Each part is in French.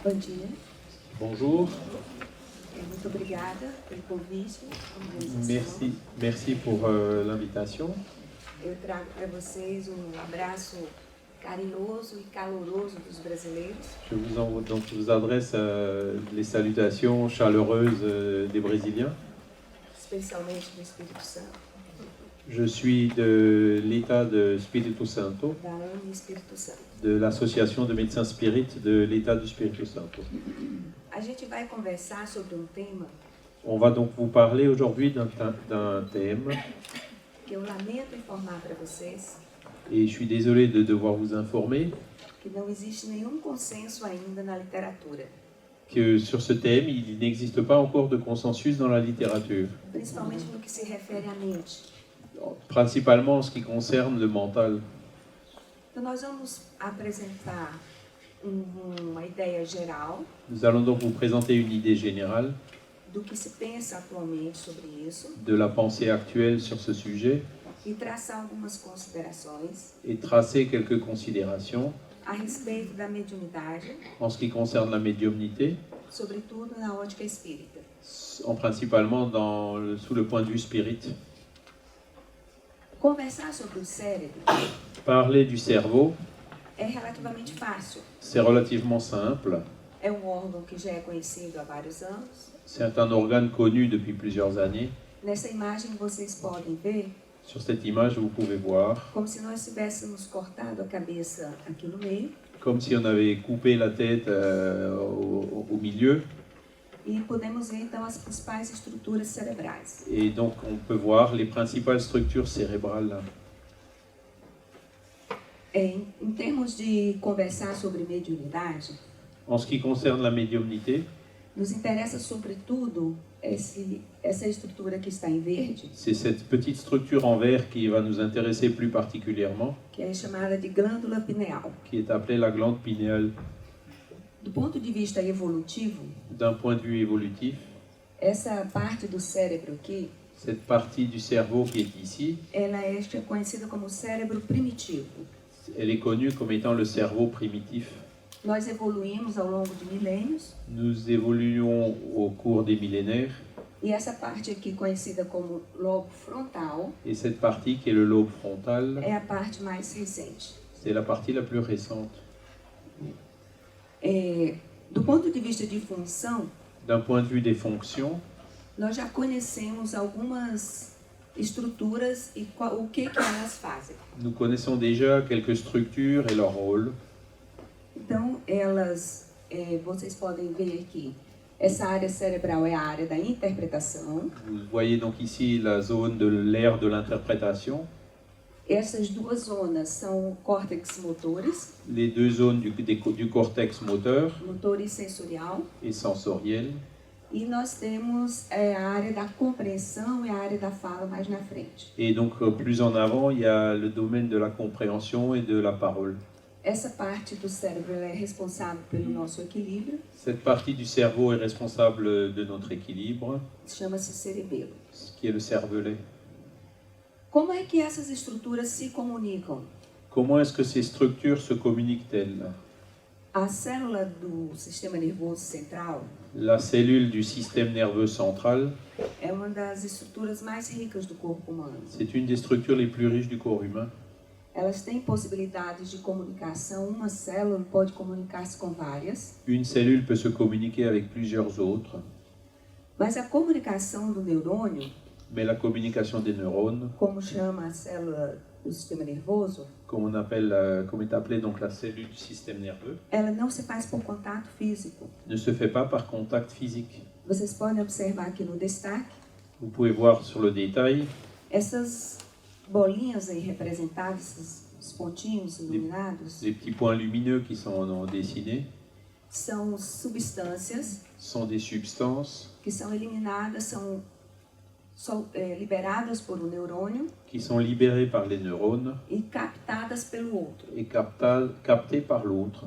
Bom dia. Bonjour, Muito obrigada pelo convite. Organização. merci pour l'invitation. Eu trago para vocês abraço carinhoso e caloroso dos brasileiros. Je vous adresse les salutations chaleureuses des Brésiliens. Especialmente do Espírito Santo, Je suis de l'État de Espírito Santo, da AME Espírito Santo. de l'Association de médecins spirites de l'État du Espírito Santo. A gente vai conversar sobre tema On va donc vous parler aujourd'hui d'un thème, que eu lamento informar para vocês et je suis désolé de devoir vous informer que não existe nenhum consenso ainda na literatura, que sur ce thème, il n'existe pas encore de consensus dans la littérature, principalmente no que se refere à mente. principalement en ce qui concerne le mental. Então nós vamos apresentar uma ideia geral Nous allons donc vous présenter une idée générale do que se pensa atualmente sobre isso de la pensée actuelle sur ce sujet e traçar algumas considerações et tracer quelques considérations a respeito da mediunidade, en ce qui concerne la médiumnité, sobretudo na ótica espírita. principalement sous le point de vue spirit. Conversar sobre o cérebro Parler du cerveau, é relativamente fácil. c'est relativement simple. É órgão que já é conhecido há vários anos. C'est un organe connu depuis plusieurs années. Nessa imagem vocês podem ver Sur cette image, vous pouvez voir como se nós tivéssemos cortado a cabeça aqui no meio comme si on avait coupé la tête au milieu. e podemos ver então as principais estruturas cerebrais. Et donc, on peut voir les principales structures cérébrales là. Em termos de conversar sobre mediunidade, En ce qui concerne la médiumnité, nos interessa sobretudo essa estrutura que está em verde, c'est cette petite structure en verre qui va nous intéresser plus particulièrement, que é chamada de glândula pineal. qui est appelée la glande pinéale. Do ponto de vista evolutivo, D'un point de vue évolutif, essa parte do cérebro aqui, cette partie du cerveau qui est ici, ela é conhecida como cérebro primitivo. elle est connue comme étant le cerveau primitif. Nós evoluímos ao longo de milênios Nous évoluons au cours des millénaires, e essa parte aqui conhecida como lobo frontal et cette partie qui est le lobe frontal, é a parte mais recente. c'est la partie la plus récente. Do ponto de vista de função, D'un point de vue des fonctions, nós já conhecemos algumas estruturas e o que elas fazem. nous connaissons déjà quelques structures et leur rôle. Então, vocês podem ver aqui, essa área cerebral é a área da interpretação. Vous voyez donc ici la zone de l'aire de l'interprétation, Essas duas zonas são o córtex motores, les deux zones du cortex moteur motor e sensorial, et sensoriel. e nós temos a área da compreensão e a área da fala mais na frente. Et donc plus en avant, il y a le domaine de la compréhension et de la parole. Essa parte do cérebro ela é responsável pelo nosso equilíbrio, Cette partie du cerveau est responsable de notre équilibre, chama-se cerebelo. ce qui est le cervelet. Como é que essas estruturas se comunicam? Comment est-ce que ces structures se communiquent-elles? A célula do sistema nervoso central La cellule du système nerveux central, é uma das estruturas mais ricas do corpo humano. c'est une des structures les plus riches du corps humain. Elas têm possibilidades de comunicação. Uma célula pode comunicar-se com várias, Une cellule peut se communiquer avec plusieurs autres, mas a comunicação do neurônio, mais la communication des neurones, como chama a célula do sistema nervoso, comme est appelée donc la cellule du système nerveux, ela não se faz por contato físico. ne se fait pas par contact physique. Vocês podem observar aqui no destaque, Vous pouvez voir sur le détail essas bolinhas aí representadas, esses pontinhos iluminados, les petits points lumineux qui sont dessinés, são substâncias sont des substances que são eliminadas, são liberadas por um neurônio qui sont libérées par les neurones e captadas pelo outro. et captées par l'autre.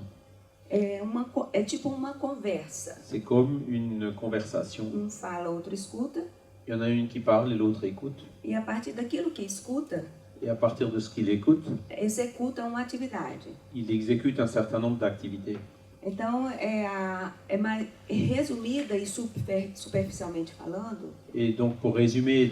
É tipo uma conversa. C'est comme une conversation. Um fala, outro escuta, Il y en a une qui parle et l'autre écoute. e a partir daquilo que escuta, Et à partir de ce qu'il écoute, executa uma atividade. il exécute un certain nombre d'activités. Então, mais resumida e superficialmente falando, Et donc, pour résumer,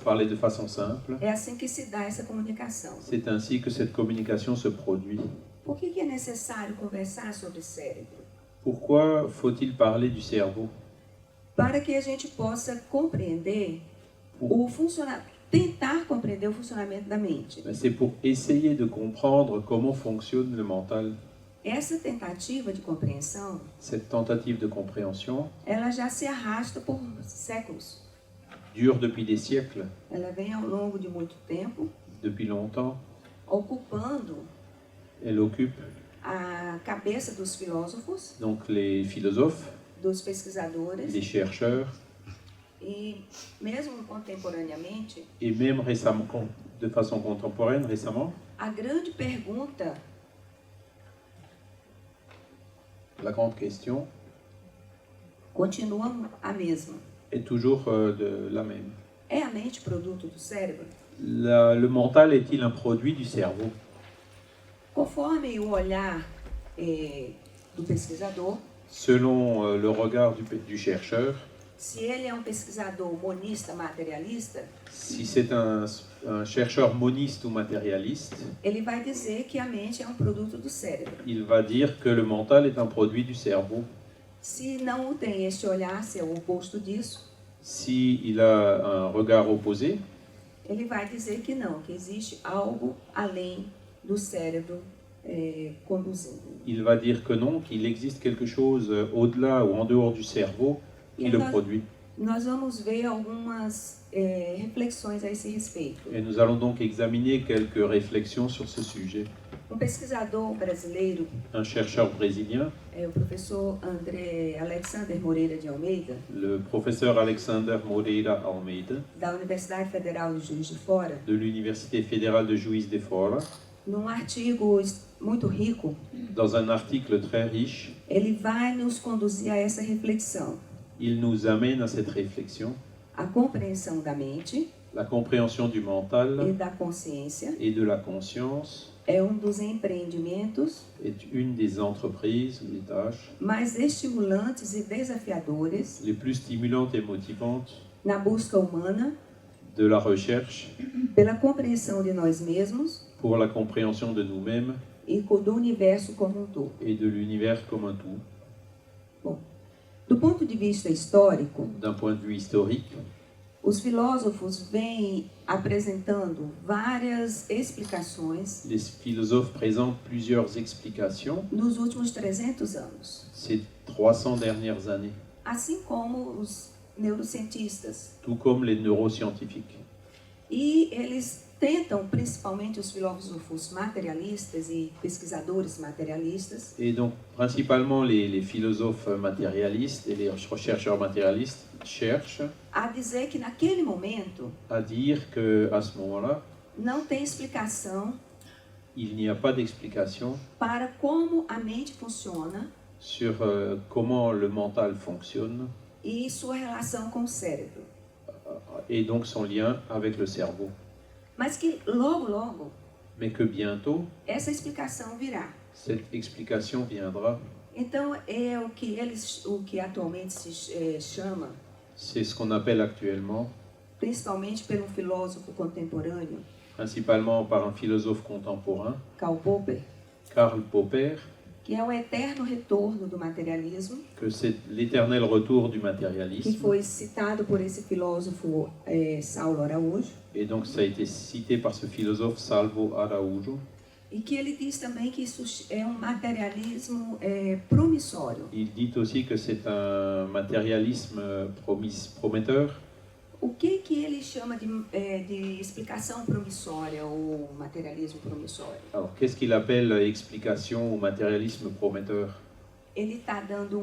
parler de façon simple, é assim que se dá essa comunicação. c'est ainsi que cette communication se produit. Por que é necessário conversar sobre cérebro? Pourquoi faut-il parler du cerveau? Para que a gente possa compreender tentar compreender o funcionamento da mente. C'est pour essayer de comprendre comment fonctionne le mental. Essa tentativa de compreensão, Cette tentative de compréhension ela já se arrasta por séculos. dure depuis des siècles, Ela vem ao longo de muito tempo, depuis longtemps. ocupando Elle occupe a cabeça dos filósofos, donc les philosophes, dos pesquisadores les chercheurs, e mesmo contemporaneamente, et même récemment, de façon contemporaine, récemment, a grande pergunta la grande question continua a mesma. est toujours la même. É a mente produto do cérebro? Le mental est-il un produit du cerveau? Conforme o olhar do pesquisador, Selon le regard du chercheur, se ele é um pesquisador monista materialista, si c'est un chercheur moniste ou matérialiste, ele vai dizer que a mente é um produto do cérebro. il va dire que le mental est un produit du cerveau. Se não tem este olhar, se é o oposto disso, S'il a un regard opposé, ele vai dizer que não, que existe algo além do cérebro conduzindo. il va dire que non, qu'il existe quelque chose au-delà ou en dehors du cerveau qui le produit. Nós vamos ver algumas reflexões a esse respeito. Et nous allons donc examiner quelques réflexions sur ce sujet. Um pesquisador brasileiro, Un chercheur brésilien, o professor Alexander Moreira de Almeida, le professeur Alexander Moreira Almeida, da Universidade Federal de Juiz de Fora, de l'Université fédérale de Juiz de Fora, num artigo muito rico, dans un article très riche, ele vai nos conduzir a essa reflexão. il nous amène à cette réflexion, A compreensão da mente la compréhension du e mental da consciência et de la conscience é um dos empreendimentos est une des entreprises ou des tâches mais estimulantes e desafiadores les plus stimulantes et motivantes na busca humana de la recherche pela compreensão de nós mesmos pour la compréhension de nous-mêmes e do universo como um todo. et de l'univers comme un tout. Bom, do ponto de vista histórico, D'un point de vue historique, os filósofos vêm apresentando várias explicações les philosophes présentent plusieurs explications nos últimos 300 anos, ces 300 dernières années, assim como os neurocientistas. tout comme les neuroscientifiques. E eles tentam, principalmente os filósofos materialistas e pesquisadores materialistas, Et donc, principalement les philosophes matérialistes et les chercheurs matérialistes cherchent a dizer que naquele momento à dire qu'à ce moment-là, não tem explicação il n'y a pas d'explication para como a mente funciona sur comment le mental fonctionne e sua relação com o cérebro. et donc son lien avec le cerveau. Mas que logo, Mais que bientôt, essa explicação virá. cette explication viendra. Então é o que atualmente se chama, C'est ce qu'on appelle actuellement, principalmente por um filósofo contemporâneo, principalement par un philosophe contemporain, Karl Popper, Karl Popper, que é o eterno retorno do materialismo, que c'est l'éternel retour du que matérialisme. foi citado por esse filósofo Saulo Araújo, Et donc ça a été cité par ce philosophe Salvo Araújo. e que ele diz também que isso é um materialismo promissório. Il dit aussi que c'est un matérialisme prometteur. O que ele chama de explicação promissória ou materialismo promissório? Alors qu'est-ce qu'il appelle explication ou matérialisme prometteur? Ele está dando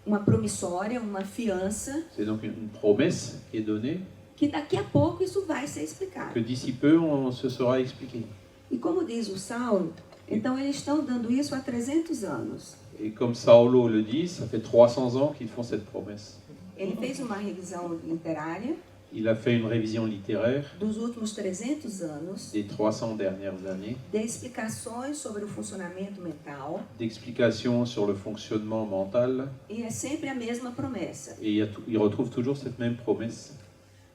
uma promissória, uma fiança, C'est donc une promesse qui est donnée, que daqui a pouco isso vai ser explicado. que d'ici peu on se sera expliqué. E como diz o Saulo, então eles estão dando isso há 300 anos. Et comme Saulo le dit, ça fait 300 ans qu'ils font cette promesse. Ele fez uma revisão literária Il a fait une révision littéraire dos últimos 300 anos des 300 dernières années, de explicações sobre o funcionamento mental, d'explications sur le fonctionnement mental, e é sempre a mesma promessa. et il retrouve toujours cette même promesse.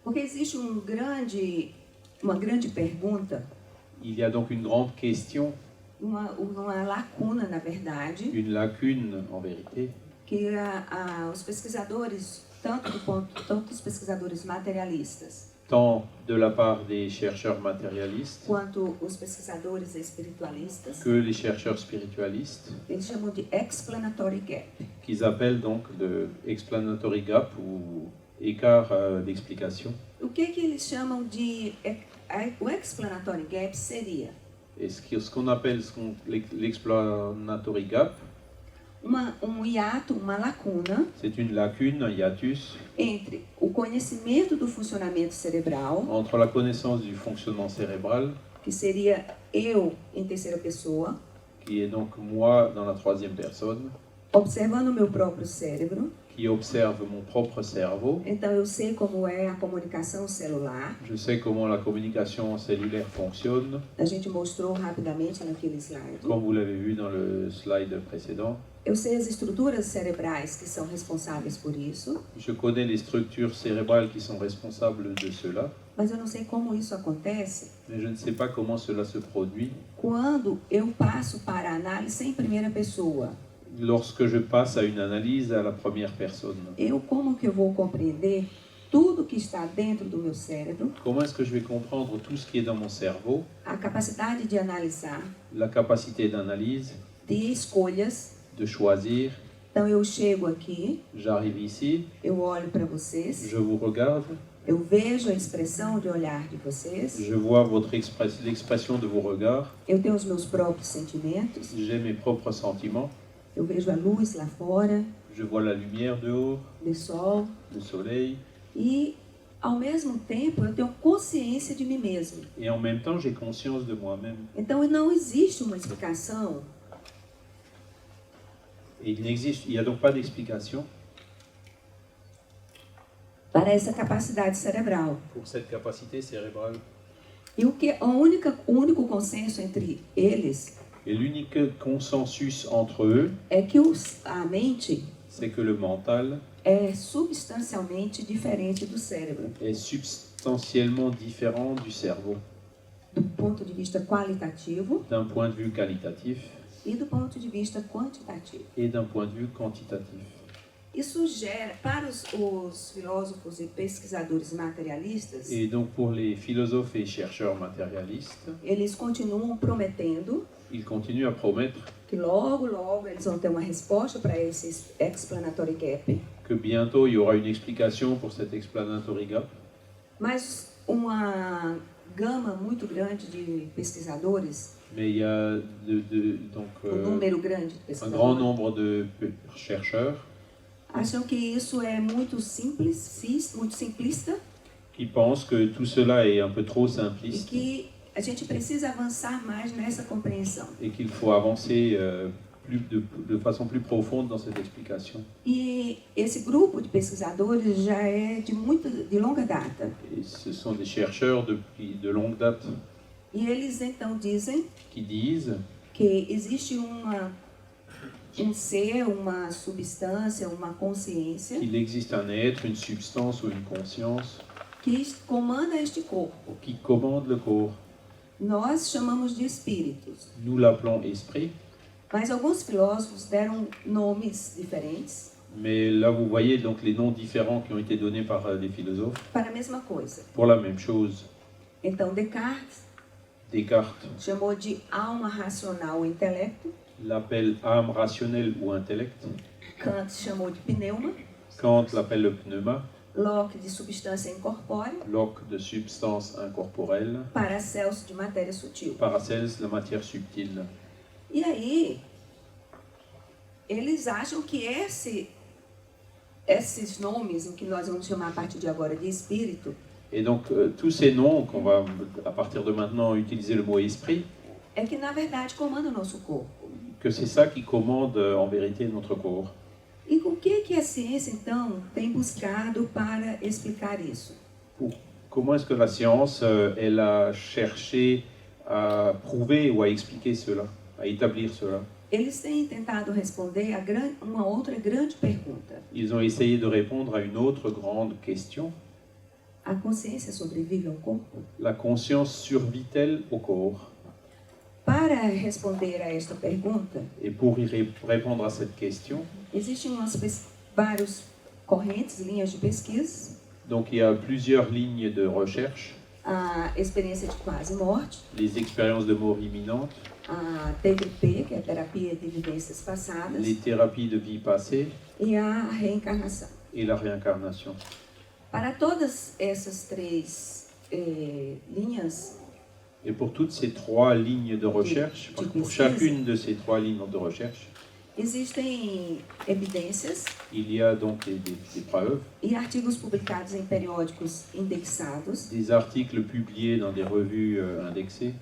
Porque existe uma grande pergunta, Il y a donc une grande question, uma lacuna, na verdade, une lacune en vérité, que os pesquisadores, tanto os pesquisadores materialistas, tant de la part des chercheurs matérialistes quanto os pesquisadores espiritualistas, que les chercheurs spiritualistes, eles chamam de explanatory gap. qu'ils appellent donc le explanatory gap ou écart d'explication. O que eles chamam de... O explanatory gap seria Et ce qu'on appelle l'explanatory gap, hiato, uma lacuna c'est une lacune, un hiatus, entre o conhecimento do funcionamento cerebral, entre la connaissance du fonctionnement cérébral, que seria eu em terceira pessoa, qui est donc moi dans la troisième personne, observando o meu próprio cérebro. qui observe mon propre cerveau. Então eu sei como é a comunicação celular. Je sais comment la communication cellulaire fonctionne, A gente mostrou rapidamente naquele slide. comme vous l'avez vu dans le slide précédent. Eu sei as estruturas cerebrais que são responsáveis por isso, Je connais les structures cérébrales qui sont responsables de cela, mas eu não sei como isso acontece mais je ne sais pas comment cela se produit quando eu passo para a análise em primeira pessoa. lorsque je passe à une analyse à la première personne. Como que eu vou compreender tudo que está dentro do meu cérebro, Comment est-ce que je vais comprendre tout ce qui est dans mon cerveau, a capacidade de analisar, la capacité d'analyse, de escolhas. de choisir. Então eu chego aqui, J'arrive ici, eu olho para vocês, je vous regarde, eu vejo a expressão de olhar de vocês, je vois l'expression de vos regards, eu tenho os meus próprios sentimentos, j'ai mes propres sentiments, eu vejo a luz lá fora, je vois la lumière dehors, do sol, le soleil, e ao mesmo tempo eu tenho consciência de mim mesmo. et en même temps j'ai conscience de moi-même. Então não existe uma explicação Et il n'y a donc pas d'explication para essa capacidade cerebral. pour cette capacité cérébrale. E o único consenso entre eles Et l'unique consensus entre eux, é que a mente c'est que le mental é substancialmente diferente do cérebro, est substantiellement différent du cerveau, do ponto de vista qualitativo d'un point de vue qualitatif e do ponto de vista quantitativo. et d'un point de vue quantitatif. Isso gera, para os filósofos e pesquisadores materialistas, Et donc pour les philosophes et chercheurs matérialistes, eles continuam prometendo ils continuent à promettre que logo eles vão ter uma resposta para esse explanatory gap, que bientôt il y aura une explication pour cet explanatory gap, mas uma gama muito grande de pesquisadores, mais il y a donc, número grande de un pesquisadores, grand nombre de chercheurs acham que isso é muito simplista qui pensent que tout cela est un peu trop e simpliste que a gente precisa avançar mais nessa compreensão. et qu'il faut avancer de façon plus profonde dans cette explication. E esse grupo de pesquisadores já é de longa data. Et ce sont des chercheurs depuis de longue date E eles então dizem qui disent que existe um ser, uma substância, uma consciência qu'il existe un être, une substance ou une conscience que comanda este corpo. qui commande le corps. Nós chamamos de espíritos, Nous l'appelons esprit, mas alguns filósofos deram nomes diferentes mais là vous voyez donc les noms différents qui ont été donnés par des philosophes para a mesma coisa. pour la même chose. Então Descartes Descartes chamou de alma racional ou intelecto, l'appelle âme rationnelle ou intellect, Kant chamou de pneuma, Kant l'appelle le pneuma, Locke de substância incorpórea, Locke de substance incorporelle, Paracelso de matéria sutil. Paracelse la matière subtile. E aí, eles acham que esses nomes, o que nós vamos chamar a partir de agora de espírito, Et donc tous ces noms qu'on va à partir de maintenant utiliser le mot esprit, é que na verdade comanda o nosso corpo. que c'est ça qui commande en vérité notre corps. E o que a ciência então tem buscado para explicar isso? Comment est-ce que la science, elle a cherché à prouver ou à expliquer cela, à établir cela? Eles têm tentado responder a uma outra grande pergunta. Ils ont essayé de répondre à une autre grande question. A consciência sobrevive ao corpo? La conscience survit-elle au corps? Para responder a esta pergunta, Et pour répondre à cette question, existem vários correntes, linhas de pesquisa. donc il y a plusieurs lignes de recherche. A experiência de quase morte, Les expériences de mort imminente, a TVP, que é a terapia de vivências passadas, les thérapies de vie passée e a reencarnação. et la réincarnation. Para todas essas três linhas, Et pour toutes ces trois lignes de recherche, pour chacune de ces trois lignes de recherche, existem evidências il y a donc des preuves, e artigos publicados em periódicos indexados, des articles publiés dans des revues indexées.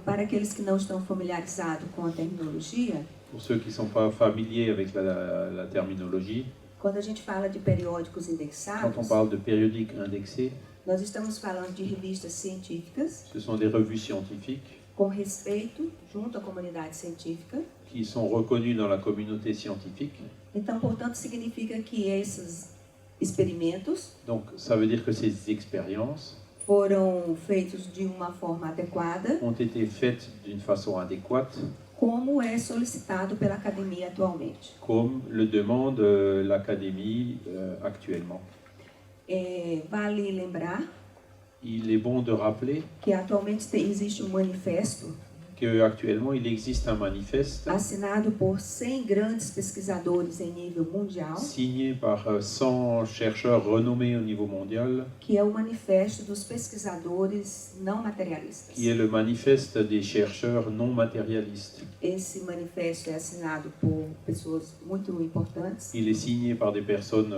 Para aqueles que não estão familiarizados com a terminologia, Pour ceux qui ne sont pas familiers avec la terminologie, quando a gente fala de periódicos quand on indexados, parle de périodiques indexés, nós estamos falando de revistas científicas ce sont des revues scientifiques com respeito junto à comunidade científica. qui sont reconnues dans la communauté scientifique. Então, portanto, significa que esses experimentos Donc ça veut dire que ces expériences foram feitos de uma forma adequada, ont été faites d'une façon adéquate, como é solicitado pela academia atualmente. comme le demande l'Académie actuellement. Vale lembrar Il est bon de rappeler que atualmente existe um manifesto qu'actuellement il existe un manifeste assinado por 100 grandes pesquisadores em nível mundial, signé par 100 chercheurs renommés au niveau mondial, que é o manifesto dos pesquisadores não materialistas. qui est le manifeste des chercheurs non matérialistes. Esse manifesto é assinado por pessoas muito importantes. Il est signé par des personnes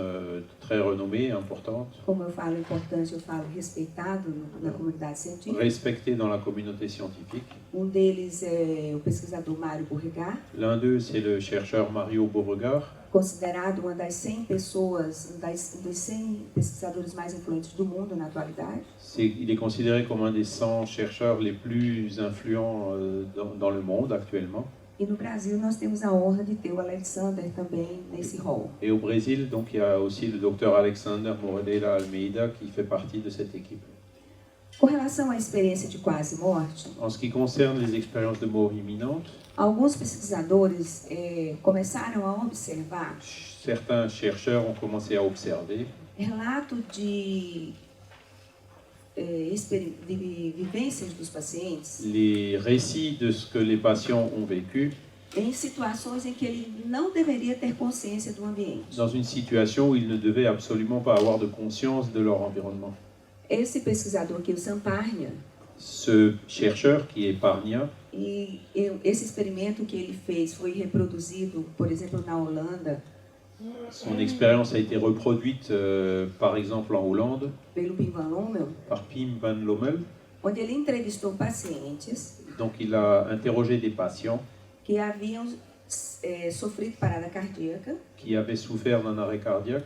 très renommées, importantes, Como eu falo importante, eu falo respeitado na comunidade científica. respectées dans la communauté scientifique. Deles é o pesquisador Mário Beauregard, L'un d'eux, c'est le chercheur Mario Beauregard, considerado uma das 100 pessoas, dos 100 pesquisadores mais influentes do mundo na atualidade. Il est considéré comme un des 100 chercheurs les plus influents dans le monde actuellement. E no Brasil nós temos a honra de ter o Alexander também nesse rol. Et au Brésil, donc, il y a aussi le docteur Alexander Moreira Almeida qui fait partie de cette équipe. Com relação à experiência de quase morte, En ce qui concerne les expériences de mort imminente, alguns pesquisadores começaram a observar certains chercheurs ont commencé à observer relatos de vivências dos pacientes les récits de ce que les patients ont vécu em situações em que ele não deveria ter consciência do ambiente. dans une situation où ils ne devaient absolument pas avoir de conscience de leur environnement. Esse pesquisador aqui, o Samparnia, Ce chercheur qui est Parnia, esse experimento que ele fez foi reproduzido, por exemplo, na Holanda, son expérience a été reproduite par exemple en Hollande pelo Pim van Lommel, par Pim van Lommel. onde ele entrevistou pacientes Donc il a interrogé des patients que haviam sofrido parada cardíaca. qui avaient souffert d'un arrêt cardiaque,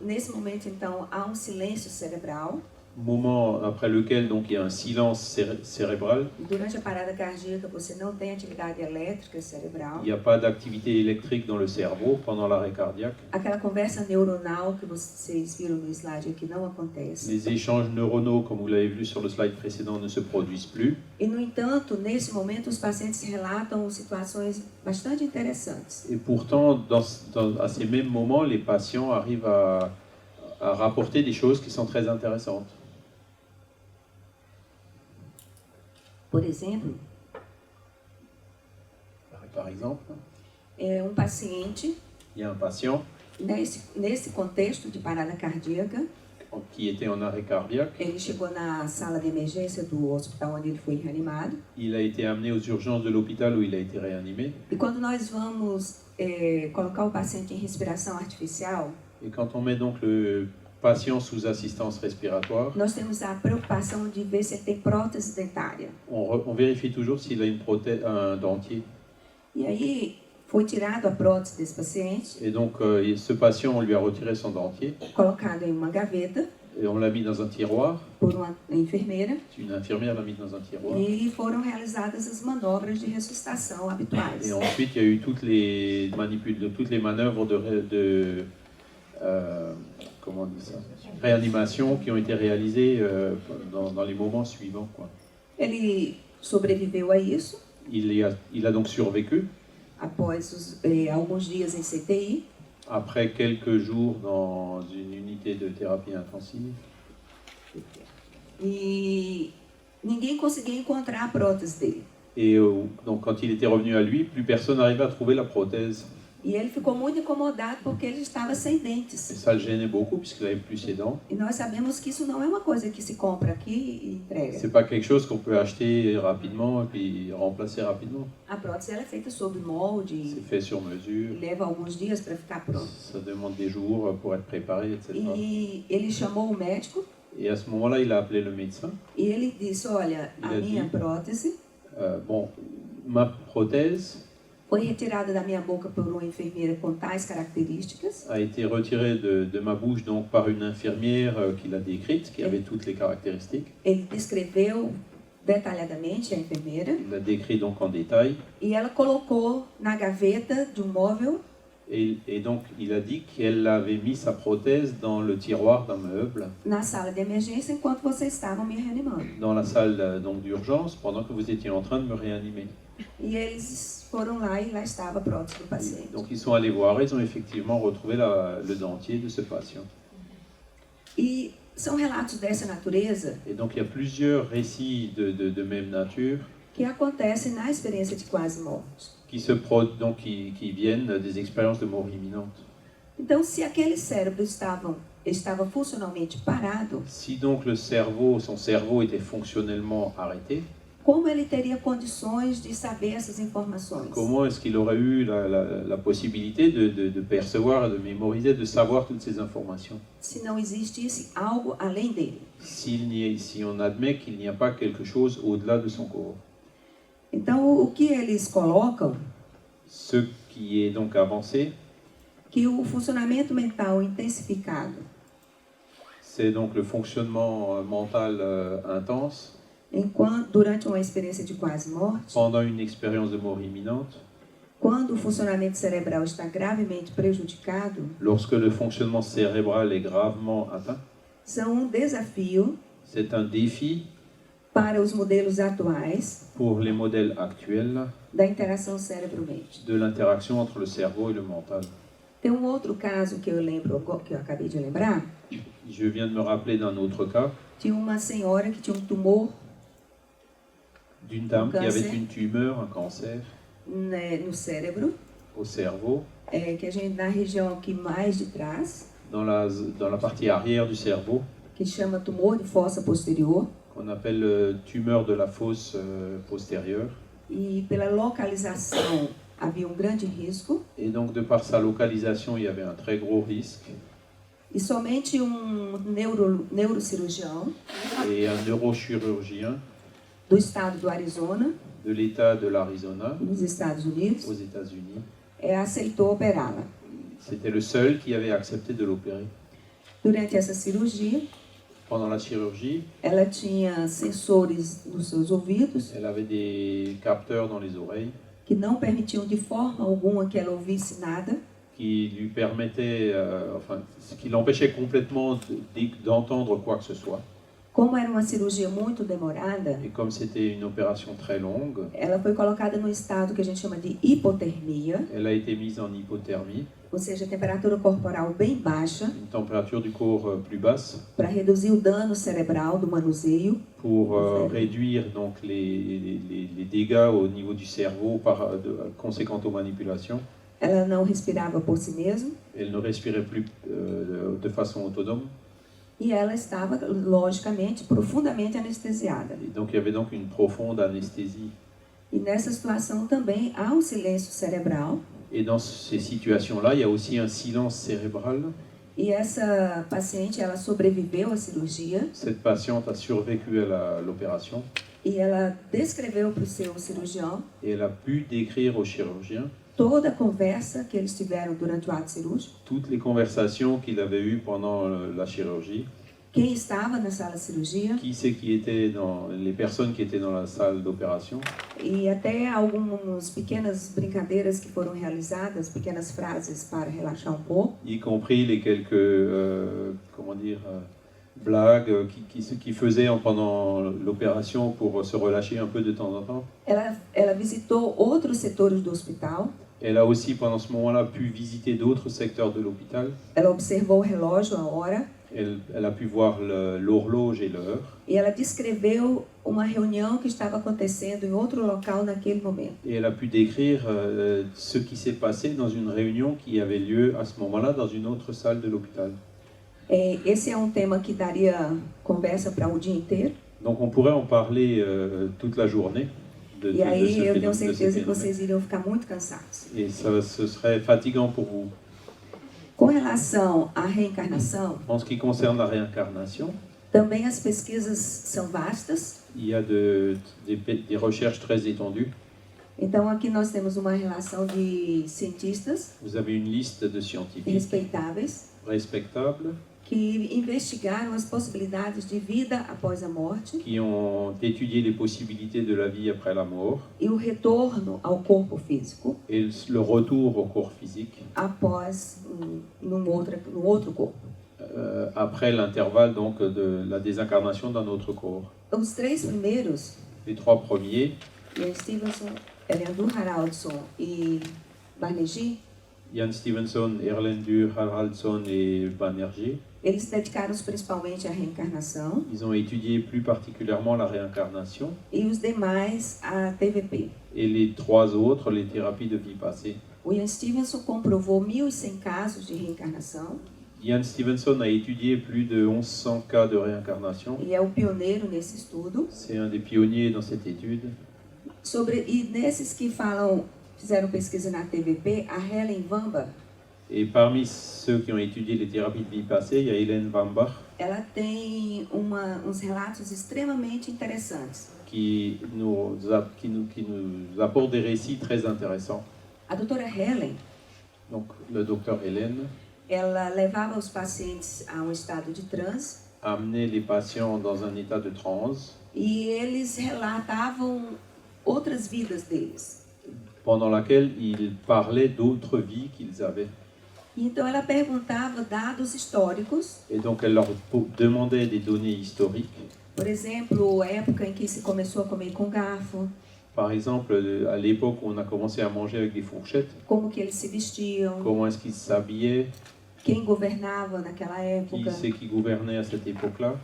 Nesse momento, então, há um silêncio cerebral. moment après lequel donc il y a un silence cérébral. Durante a parada cardíaca, você não tem atividade elétrica cerebral. Il n'y a pas d'activité électrique dans le cerveau pendant l'arrêt cardiaque. Aquela conversa neuronal que vocês viram no slide aqui não acontece. Les échanges neuronaux, comme vous l'avez vu sur le slide précédent, ne se produisent plus. E, no entanto, nesse momento, os pacientes relatam situações bastante interessantes. Et pourtant, à ces mêmes moments, les patients arrivent à rapporter des choses qui sont très intéressantes. Por exemplo, Par exemple, paciente, il y a un patient nesse contexto de parada cardíaca, qui était en arrêt cardiaque. ele chegou na sala de emergência do hospital onde ele foi reanimado. Il a été amené aux urgences de l'hôpital où il a été réanimé. E quando nós vamos colocar o paciente em respiração artificial, Et quand on met donc le patient sous assistance respiratoire, nós temos a preocupação de ver se ele tem prótese dentária. on vérifie toujours s'il a un dentier. E aí foi tirado a prótese desse paciente, Et donc, ce patient, on lui a retiré son dentier. colocado em uma gaveta, Et on l'a mis dans un tiroir. por uma enfermeira Une infirmière l'a mis dans un tiroir. e foram realizadas as manobras de ressuscitação habituais. Et ensuite, il y a eu toutes les manœuvres comment on dit ça, réanimation qui ont été réalisées dans les moments suivants, quoi. Ele sobreviveu a isso Il a donc survécu. após alguns dias em CTI. Après quelques jours dans une unité de thérapie intensive. E ninguém conseguia encontrar a prótese dele. Et donc quand il était revenu à lui, plus personne n'arrivait à trouver la prothèse. E ele ficou muito incomodado porque ele estava sem Et dentes. ça le gênait beaucoup puisqu'il n'avait plus ses dents. E nós sabemos que isso não é uma coisa que se compra aqui e entrega. C'est pas quelque chose qu'on peut acheter rapidement et puis remplacer rapidement. A prótese ela é feita sob molde, C'est fait sur mesure. leva alguns dias para ficar pronto. Ça demande des jours pour être préparé, etc. E ele chamou o médico Et à ce moment-là, il a appelé le médecin. e ele disse, olha, a Il a minha dit- prótese Bon, ma prothèse foi retirada da minha boca por uma enfermeira com tais características. a été retirée de ma bouche donc par une infirmière qui l'a décrite, qui avait toutes les caractéristiques. Ele descreveu detalhadamente a enfermeira Il l'a décrit donc en détail. e ela colocou na gaveta de um móvel Et donc, il a dit qu'elle avait mis sa prothèse dans le tiroir d'un meuble, na sala de emergência enquanto vocês estavam me reanimando. dans la salle donc d'urgence, pendant que vous étiez en train de me réanimer. E eles foram lá e lá estava a prótese do paciente. Donc, ils sont allés voir, ils ont effectivement retrouvé le dentier de ce patient. E são relatos dessa natureza Et donc, il y a plusieurs récits de même nature que acontecem na experiência de quase morte. qui viennent des expériences de mort imminente. Então, se aquele cérebro estava funcionalmente parado, Si donc son cerveau était fonctionnellement arrêté, como ele teria condições de saber essas informações? comment est-ce qu'il aurait eu la possibilité de percevoir et de mémoriser, de savoir toutes ces informations, Se não existisse algo além dele. si on admet qu'il n'y a pas quelque chose au-delà de son corps. Então, o que eles colocam, Ce qui est donc avancé, que o funcionamento mental intensificado c'est donc le fonctionnement mental intense durante uma experiência de quase morte, pendant une expérience de mort imminente, quando o funcionamento cerebral está gravemente prejudicado, lorsque le fonctionnement cérébral est gravement atteint. são desafio C'est un défi para os modelos atuais pour les modèles actuels da interação cérebro-mente. de l'interaction entre le cerveau et le mental. Tem um outro caso que eu lembro, que eu acabei de lembrar, Je viens de me rappeler d'un autre cas, de uma senhora que tinha um tumor d'une dame qui Cancer. avait une tumeur, un cancer no cérebro, au cerveau, que a gente na região aqui mais de trás, dans la partie arrière du cerveau, que chama tumor de fossa posterior, qu'on appelle tumeur de la fosse postérieure. e pela localização havia um grande risco, Et donc, de par sa localisation, il y avait un très gros risque. e somente neurocirurgião Et un neurochirurgien do estado do Arizona, de l'État de l'Arizona, nos Estados Unidos, aux États-Unis, aceitou operá-la. c'était le seul qui avait accepté de l'opérer. Durante essa cirurgia, Pendant la chirurgie, ela tinha sensores nos seus ouvidos elle avait des capteurs dans les oreilles que não permitiam de forma alguma que ela ouvisse nada. qui lui permettaient, qui l'empêchaient complètement d'entendre quoi que ce soit. Como era uma cirurgia muito demorada, Et comme c'était une opération très longue, ela foi colocada num estado que a gente chama de hipotermia, elle a été mise en hypothermie, ou seja, temperatura corporal bem baixa, une température du corps plus basse, para reduzir o dano cerebral do manuseio. pour réduire donc les dégâts au niveau du cerveau conséquents aux manipulations. Ela não respirava por si mesma Elle ne respirait plus de façon autonome. e ela estava, logicamente, profundamente anestesiada. Et donc il y avait donc une profonde anesthésie. E nessa situação também há um silêncio cerebral. Et dans ces situations-là, il y a aussi un silence cérébral. E essa paciente, ela sobreviveu à cirurgia Cette patiente a survécu à l'opération e ela descreveu para o seu cirurgião et elle a pu décrire au chirurgien toda a conversa que eles tiveram durante o ato cirúrgico, toutes les conversations qu'il avait eues pendant la chirurgie, quem estava na sala de cirurgia qui c'est qui était dans les personnes qui étaient dans la salle d'opération, e até algumas pequenas brincadeiras que foram realizadas, pequenas frases para relaxar um pouco. y compris les quelques blagues qui faisaient pendant l'opération pour se relâcher un peu de temps en temps. Ela visitou outros setores do hospital. Elle a aussi pendant ce moment-là pu visiter d'autres secteurs de l'hôpital. Ela observou o relógio, a hora, Elle a pu voir l'horloge et l'heure. e ela descreveu uma reunião que estava acontecendo em outro local naquele momento. Et elle a pu décrire ce qui s'est passé dans une réunion qui avait lieu à ce moment-là dans une autre salle de l'hôpital. Esse é um tema que daria conversa para o dia inteiro. Donc on pourrait en parler toute la journée de E aí ce eu tenho de ce certeza que phénomène. vocês iriam ficar muito cansados. Et ça, ce serait fatigant pour vous. Com relação à reencarnação, En ce qui concerne la réincarnation, também as pesquisas são vastas. il y a des recherches très étendues. Então aqui nós temos uma relação de cientistas Vous avez une liste de scientifiques respeitáveis respectables que investigaram as possibilidades de vida após a morte qui ont étudié les possibilités de la vie après la mort e o retorno ao corpo físico et le retour au corps physique após num outro corpo. après l'intervalle donc de la désincarnation d'un autre corps. Os três primeiros, Les trois premiers, Ian Stevenson, Eleanor Haraldsson e Banerjee, Jan Stevenson, Erlendur Haraldsson et Banerjee, eles se dedicaram principalmente à reencarnação ils ont étudié plus particulièrement la réincarnation e os demais à TVP. et les trois autres, les thérapies de vie passée. O Ian Stevenson comprovou 1.100 casos de reencarnação Jan Stevenson a étudié plus de 1100 cas de réincarnation. e é o pioneiro nesse estudo. C'est un des pionniers dans cette étude. E nesses que fizeram pesquisa na TVP, a Helen Wambach, Et parmi ceux qui ont étudié les thérapies de vie passée, il y a Hélène Wambach ela tem uns relatos extremamente interessantes. qui nous apporte des récits très intéressants. A doutora Helen, Donc le docteur Hélène ela levava os pacientes a um estado de transe a amené les patients dans un état de transe e eles relatavam outras vidas deles. pendant laquelle ils parlaient d'autres vies qu'ils avaient. Então ela perguntava dados históricos, Et donc elle leur demandait des données historiques. por exemplo, a época em que se começou a comer com garfo, Par exemple, à l'époque où on a commencé à manger avec des fourchettes, como que eles se vestiam, comment est-ce qu'ils s'habillaient, quem governava naquela época. qui c'est qui gouvernait à cette époque-là.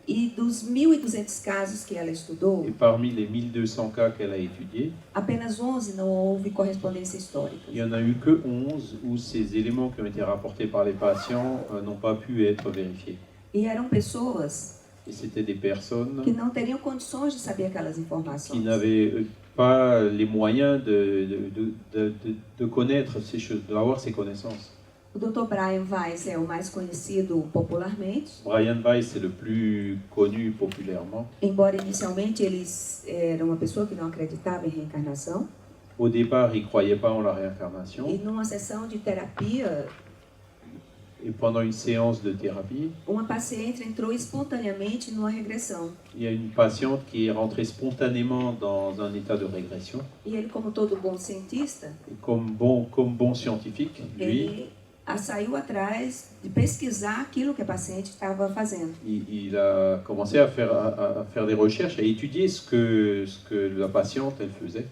E dos 1.200 casos que ela estudou, Et parmi les 1200 cas qu'elle a étudiés, apenas 11 não houve correspondência histórica. il n'y en a eu que 11 où ces éléments qui ont été rapportés par les patients n'ont pas pu être vérifiés. E eram pessoas Et c'était des personnes que não teriam condições de saber aquelas qui informações. n'avaient pas les moyens de connaître ces choses, d'avoir ces connaissances. O Dr. Brian Weiss é o mais conhecido popularmente, Brian Weiss est le plus connu populairement. embora inicialmente eles eram uma pessoa que não acreditava em reencarnação. Au départ, il ne croyait pas en la réincarnation. E numa sessão de terapia, Et pendant une séance de thérapie, uma paciente entrou espontaneamente numa regressão. il y a une patiente qui est rentrée spontanément dans un état de régression. E ele, como todo bom cientista, Et comme bon scientifique, lui, ele saiu atrás de pesquisar aquilo que a paciente estava fazendo. il a commencé à faire des recherches, à étudier ce que la patiente elle faisait.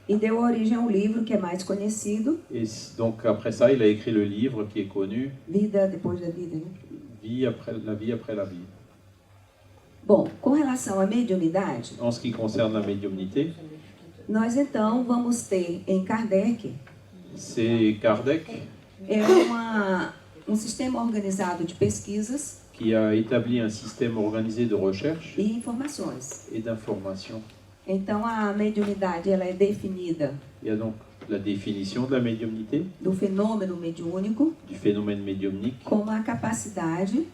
E deu origem ao livro que é mais conhecido, Et donc après ça, il a écrit le livre qui est connu, Vida Depois da Vida, né? Vie après la vie. Bom, com relação à mediunidade, En ce qui concerne la médiumnité, nós então vamos ter em Kardec c'est Kardec um sistema organizado de pesquisas qui a établi un système organisé de recherche e informações. et d'information. Então a mediunidade ela é definida Il y a donc la définition de la médiumnité, do fenômeno mediúnico du phénomène médiumnique, como a capacidade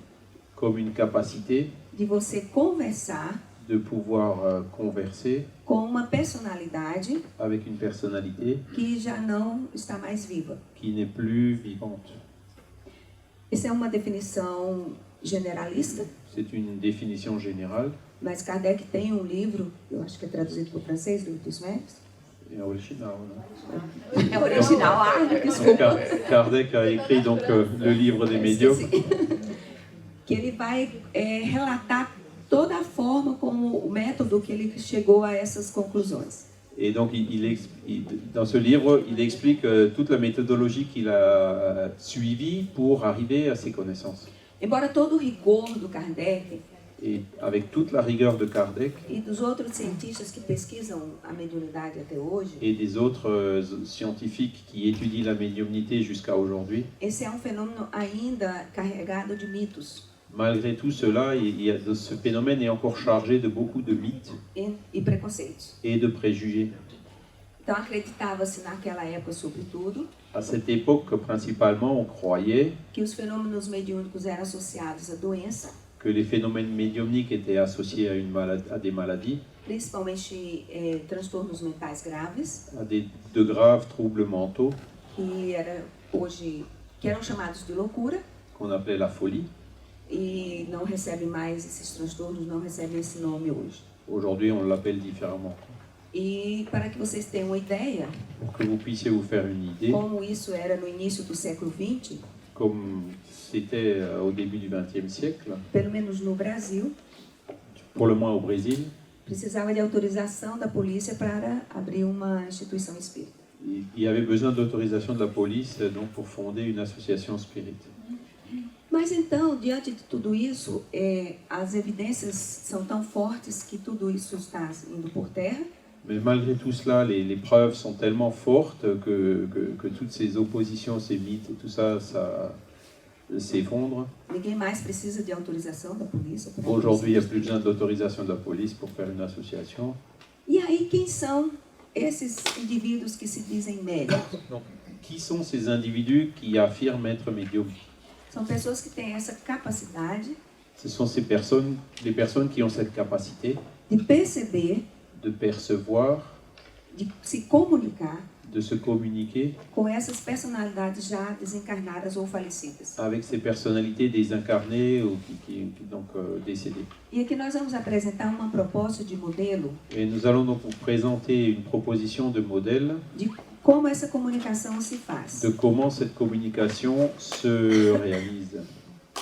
comme une capacité de você conversar de pouvoir converser com uma personalidade avec une personnalité que já não está mais viva. qui n'est plus vivante. Essa é uma definição generalista, c'est une définition générale. mas Kardec tem um livro, eu acho que é traduzido para o francês, Livro dos Médios. Et original, hein. É original, Donc, desculpa. Kardec a écrit donc le livre des médiums. Que ele vai relatar toda a forma como o método que ele chegou a essas conclusões. Et donc, dans ce livre, il explique toute la méthodologie qu'il a suivie pour arriver à ses connaissances. Embora todo o rigor do Kardec Et avec toute la rigueur de Kardec e dos outros cientistas que pesquisam a mediunidade até hoje, et des autres scientifiques qui étudient la médiumnité jusqu'à aujourd'hui, esse é um fenômeno ainda carregado de mitos malgré tout cela, ce phénomène est encore chargé de beaucoup de mythes e preconceitos. et de préjugés. Então acreditava-se naquela época, sobretudo, À cette époque, principalement, on croyait que os fenômenos mediúnicos eram associados à doença, que les phénomènes médiumniques étaient associés à des maladies, principalmente transtornos mentais graves, à de graves troubles mentaux que eram chamados de loucura, qu'on appelait la folie. e não recebem mais esses transtornos, não recebem esse nome hoje. Aujourd'hui, on l'appelle différemment. E para que vocês tenham uma ideia, Pour que vous puissiez vous faire une idée, como isso era no início do século XX, comme c'était au début du XXe siècle, pelo menos no Brasil, pour le moins au Brésil, precisava de autorização da polícia para abrir uma instituição espírita. il y avait besoin d'autorisation de la police donc, pour fonder une association spirite. Mas então, diante de tudo isso, as evidências são tão fortes que tudo isso está indo por terra. Mais malgré tout cela, les preuves sont tellement fortes que toutes ces oppositions, ces mythes et tout ça, ça s'effondre. Ninguém mais precisa de autorização da polícia. Aujourd'hui, il n'y a plus besoin d'autorisation de la police pour faire une association. E aí, quem são esses indivíduos que se dizem médicos? Donc, qui sont ces individus qui affirment être médiums? São pessoas que têm essa capacidade Ce sont ces personnes, les personnes qui ont cette capacité de perceber, de percevoir, de se comunicar de se communiquer com essas personalidades já desencarnadas ou falecidas. avec ces personnalités désincarnées ou donc décédées. E aqui nós vamos apresentar uma proposta de modelo Et nous allons donc vous présenter une proposition de modèle de como essa comunicação se faz. de comment cette communication se réalise.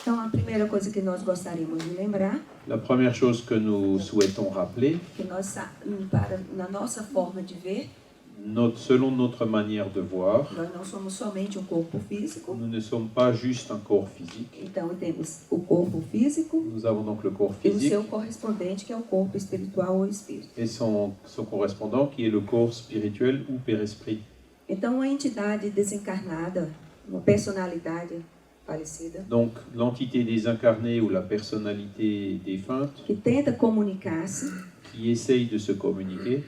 Então, a primeira coisa que nós gostaríamos de lembrar, La première chose que nous souhaitons rappeler, que na nossa forma de ver, selon notre manière de voir, nós não somos somente um corpo físico. nous ne sommes pas juste un corps physique. Então, temos o corpo físico Nous avons donc le corps e o physique seu correspondente, que é o corpo espiritual ou espírito. et son correspondant qui est le corps spirituel ou père-esprit. Então, uma entidade desencarnada, uma personalidade falecida, Donc l'entité désincarnée ou la personnalité défunte que tenta comunicar-se, qui essaye de se communiquer,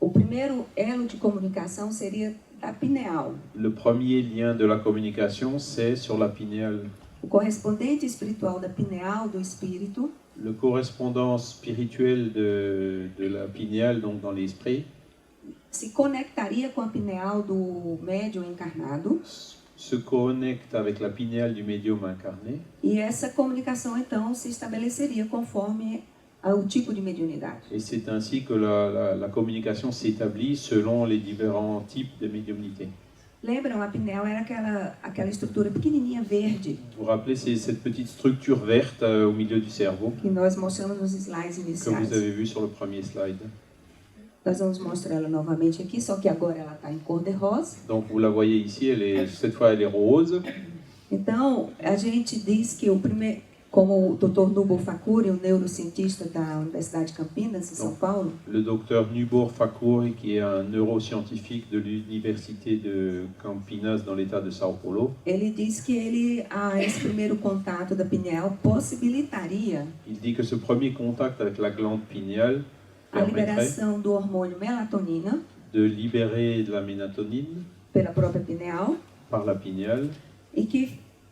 o primeiro elo de comunicação seria da pineal. le premier lien de la communication, c'est sur la pinéale. O correspondente espiritual da pineal do espírito Le correspondant spirituel de la pinéale, donc dans l'esprit, se conectaria com a pineal do médium encarnado, se connecte avec la pinéale du médium incarné. e essa comunicação então se estabeleceria conforme ao tipo de mediunidade. Et c'est ainsi que la communication s'établit selon les différents types de médiumnité. Lembram, a pineal era aquela estrutura pequenininha verde Vous vous rappelez, c'est cette petite structure verte au milieu du cerveau que nós mostramos nos slides que vous iniciais. avez vu sur le premier slide. Nós vamos mostrar ela novamente aqui, só que agora ela está em cor de rosa. Donc vous la voyez ici, cette fois elle est rose. Então, a gente diz que como o Dr. Nubal Fakuri, um neurocientista da Universidade de Campinas, em São Paulo, Le docteur Nubor Fakuri, qui est un neuroscientifique de l'université de Campinas dans l'état de São Paulo, ele diz que esse primeiro contato da pineal possibilitaria il dit que ce premier contact avec la glande pinéale a permettrait liberação do hormônio melatonina de libérer de la mélatonine pela própria pineal par la pinéale, e que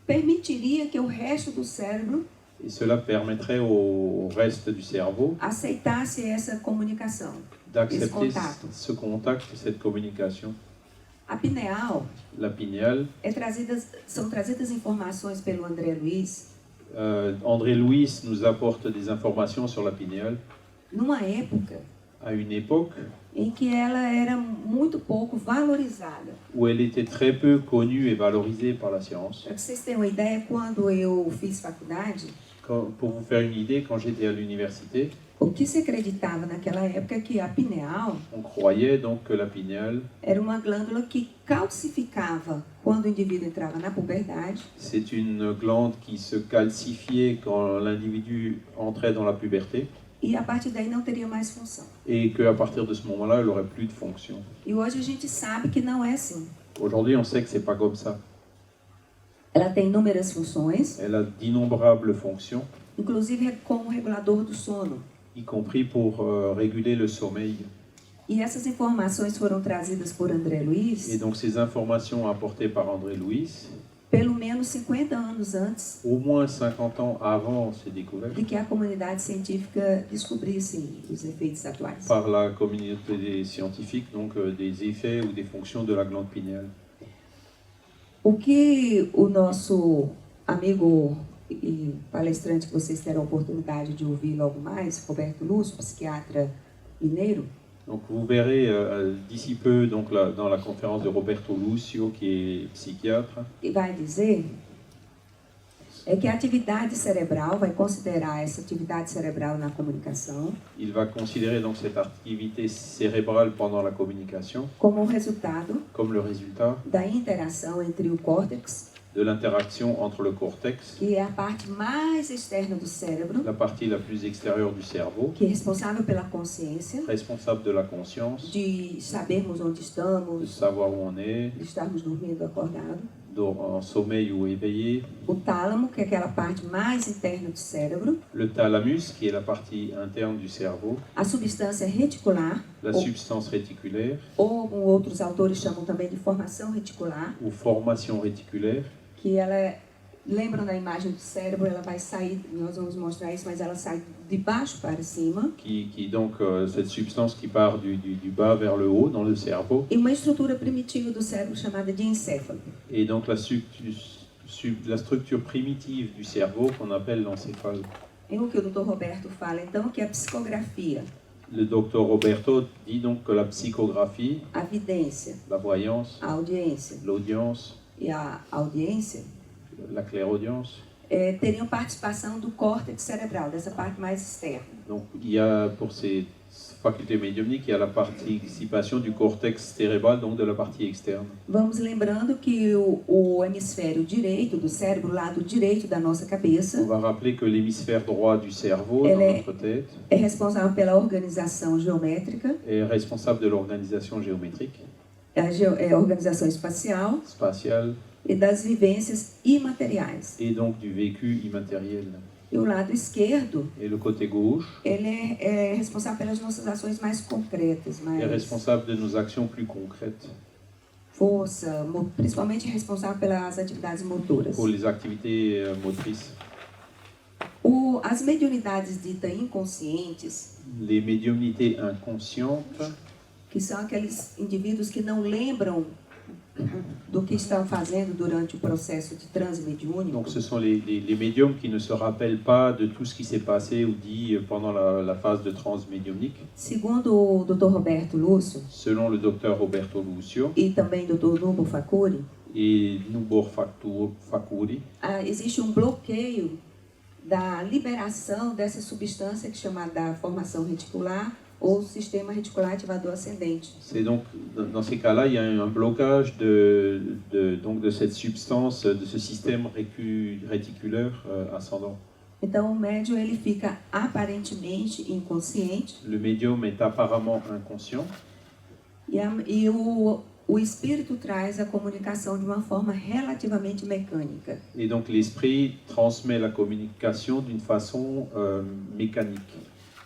permitiria que o resto do cérebro et cela permettrait au reste du cerveau aceitasse essa comunicação, esse d'accepter contato. ce contact, cette communication. A pineal La pinéale, são trazidas informações pelo André Luiz André Louis nous apporte des informations sur la pinéale numa época à une époque em que ela era muito pouco valorizada. où elle était très peu connue et valorisée par la science. Para que vocês tenham uma ideia, quando eu fiz faculdade, Pour vous faire une idée, quand j'étais à l'université, o que se acreditava naquela época é que a pineal on croyait donc que la pinéale, era uma glândula que calcificava quando o indivíduo entrava na puberdade c'est une glande qui se calcifiait quand l'individu entrait dans la puberté e a partir daí não teria mais função. et qu'à partir de ce moment-là, elle n'aurait plus de fonction. E hoje a gente sabe que não é assim. Aujourd'hui, on sait que c'est pas comme ça. Ela tem inúmeras funções, Elle a d'innombrables fonctions, inclusive como regulador do sono. y compris pour réguler le sommeil. E essas informações foram trazidas por André Et Luiz donc ces informations apportées par André Louis, pelo menos 50 anos antes au moins 50 ans avant ces découvertes, de que a comunidade científica descobrisse os efeitos atuais. par la communauté des scientifiques, donc des effets ou des fonctions de la glande pinéale. O que o nosso amigo e palestrante que vocês terão a oportunidade de ouvir logo mais, Roberto Lúcio, psiquiatra mineiro, Donc vous verrez d'ici peu donc, dans la conférence de Roberto Lucio, qui est psychiatre, que vai dizer é que a atividade cerebral, vai considerar essa atividade cerebral na comunicação il va considérer donc cette activité cérébrale pendant la communication como um resultado comme le résultat da interação entre o córtex, de l'interaction entre le cortex, que é a parte mais externa do cérebro, la partie la plus extérieure du cerveau, que é responsável pela consciência, responsable de la conscience, de sabermos onde de estamos, savoir où on est, de estarmos dormindo, acordado. en sommeil ou éveillé, O tálamo, que é aquela parte mais interna do cérebro, le thalamus, qui est la partie interne du cerveau, a substância reticular, la substance réticulaire ou outros autores chamam também de formação reticular, ou formation réticulaire, que ela é, lembram da imagem do cérebro, ela vai sair, nós vamos mostrar isso, mas ela sai de baixo para cima, qui donc cette substance qui part du bas vers le haut dans le cerveau, e uma estrutura primitiva do cérebro chamada de encéfalo. et donc la structure primitive du cerveau qu'on appelle l'encéphale. É o que o Dr. Roberto fala, então, que a psicografia, Le docteur Roberto dit donc que la psychographie, a vidência, la voyance, a audiência l'audience, e a audiência la clairaudience, teriam participação do córtex cerebral, dessa parte mais externa. donc il y a pour ces facultés médiumniques, il y a la participation du cortex cérébral, donc de la partie externe. Vamos lembrando que o hemisfério direito do cérebro, o lado direito da nossa On cabeça, va rappeler que l'hémisphère droit du cerveau, dans notre tête, é responsável pela organização geométrica, est responsable de l'organisation géométrique, a organização espacial spatiale, e das vivências imateriais. et donc du vécu immatériel. E o lado esquerdo, Et le côté gauche ele é responsável pelas nossas ações mais concretas, est mais responsable de nos actions plus concrètes, força, principalmente responsável pelas atividades motoras. pour les activités motrices. As mediunidades ditas inconscientes, Les médiumnités inconscientes, que são aqueles indivíduos que não lembram do que estão fazendo durante o processo de transe mediúnico, donc ce sont les médiums qui ne se rappellent pas de tout ce qui s'est passé ou dit pendant la phase de transe médiumnique. segundo o Dr. Roberto Lúcio Selon le docteur Roberto Lucio e também Dr. Nubo Facuri, et Nubor Fakuri, existe um bloqueio da liberação dessa substância que chama da formação reticular ou sistema reticular ativador ascendente. c'est donc dans ces cas-là, il y a un blocage donc de cette substance, de ce système réticulaire ascendant. Então o médium ele fica aparentemente inconsciente Le médium est apparemment inconscient e o espírito traz a comunicação de uma forma relativamente mecânica. et donc l'esprit transmet la communication d'une façon mécanique.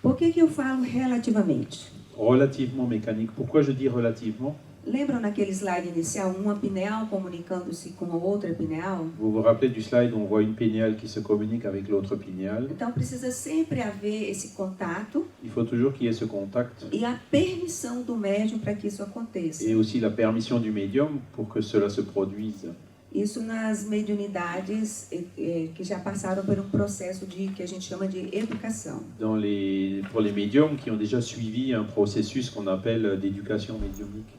Por que eu falo relativamente? Relativement mécanique. Pourquoi je dis relativement? Lembram naquele slide inicial, uma pineal comunicando-se com a outra pineal? Vous vous rappelez du slide où on voit une pinéale qui se communique avec l'autre pinéale? Então precisa sempre haver esse contato Il faut toujours qu'il y ait ce contact e a permissão do médium para que isso aconteça. et aussi la permission du médium pour que cela se produise. Isso nas mediunidades que já passaram por um processo que a gente chama de educação. Pour les médiums qui ont déjà suivi un processus qu'on appelle d'éducation médiumnique.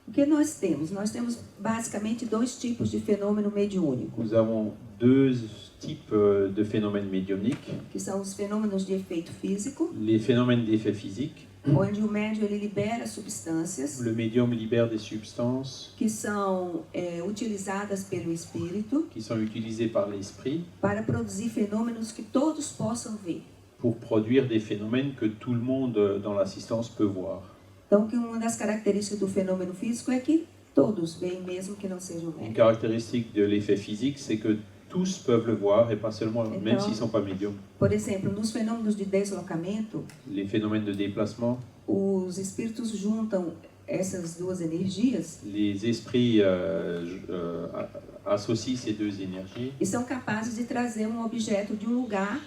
O que nós temos? Nós temos basicamente dois tipos de fenômeno mediúnico, Nous avons deux types de phénomènes médiumniques. que são os fenômenos de efeito físico, Les phénomènes d'effet physique. onde o médium ele libera substâncias Le médium libère des substances que são utilizadas pelo espírito qui sont utilisées par l'esprit para produzir fenômenos que todos possam ver. pour produire des phénomènes que tout le monde dans l'assistance peut voir. Então, que uma das características do fenômeno físico é que todos veem, mesmo que não sejam Une médiums. caractéristique de l'effet physique, c'est que tous peuvent le voir et pas seulement, même s'ils ne sont pas médiums. Por exemplo, nos fenômenos de deslocamento, Les phénomènes de déplacement, os espíritos juntam essas duas energias les esprits associent ces deux énergies e são capazes de trazer um objeto de um lugar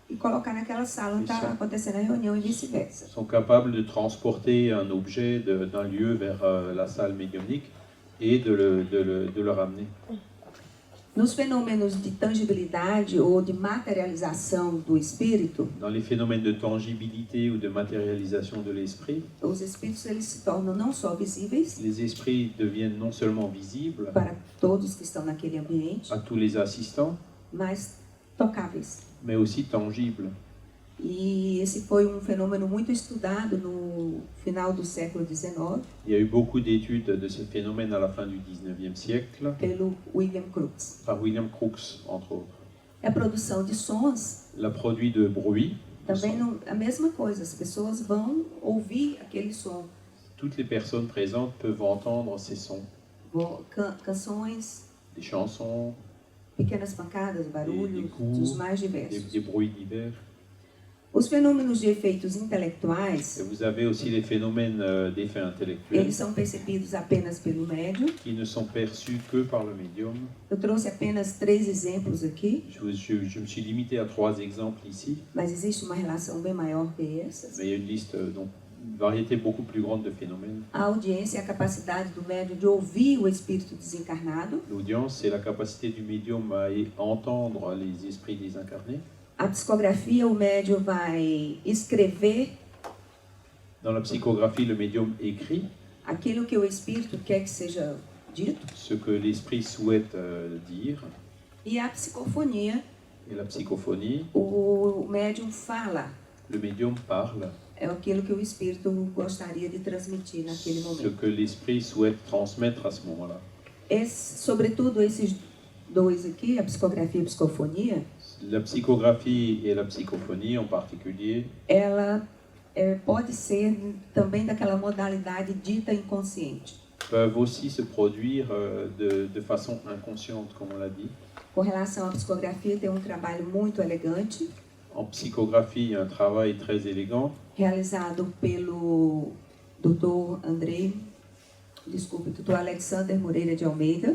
e colocar naquela sala onde está acontecendo a reunião e vice-versa. sont capables de transporter un objet d'un lieu vers la salle médiumnique et de le ramener. Nos fenômenos de tangibilidade ou de materialização do espírito, Dans les phénomènes de tangibilité ou de matérialisation de l'esprit, os espíritos eles se tornam não só visíveis les esprits deviennent non seulement visibles para todos que estão naquele ambiente, à tous les assistants, mas tocáveis. mais aussi tangibles. E esse foi um fenômeno muito estudado no final do século XIX Il y a eu beaucoup d'études de ce phénomène à la fin du 19e siècle, pelo William Crookes. par William Crookes, entre autres. A produção de sons La produit de bruit, também não, a mesma coisa, as pessoas vão ouvir aquele som. toutes les personnes présentes peuvent entendre ces sons, Canções, des chansons, pequenas pancadas, barulhos, coups, dos mais des diversos. bruits divers. Os fenômenos de efeitos Et intelectuais, vous avez aussi les phénomènes d'effets intellectuels eles são percebidos apenas pelo médium. qui ne sont perçus que par le médium. Eu trouxe apenas 3 exemplos aqui, Je me suis limité à 3 exemples ici, mas existe uma relação bem maior que essas. mais il y a une liste, donc une variété beaucoup plus grande de phénomènes. A audiência é a capacidade do médium de ouvir o espírito desencarnado. L'audience, c'est la capacité du médium à entendre les esprits désincarnés. A psicografia, o médium vai escrever Dans la psychographie, le médium écrit aquilo que o espírito quer que seja dito. ce que l'esprit souhaite dire. E a psicofonia, Et la psychophonie, o médium fala. le médium parle É aquilo que o espírito gostaria de transmitir naquele ce momento. que l'esprit souhaite transmettre à ce moment-là. Sobretudo esses dois aqui, a psicografia e a psicofonia, La psychographie et la psychophonie en particulier ela pode ser também daquela modalidade dita inconsciente. peuvent aussi se produire de façon inconsciente, comme on l'a dit. Com relação à psicografia, tem um trabalho muito elegante, En psychographie, il y a un travail très élégant realizado pelo Dr. Alexander Moreira de Almeida,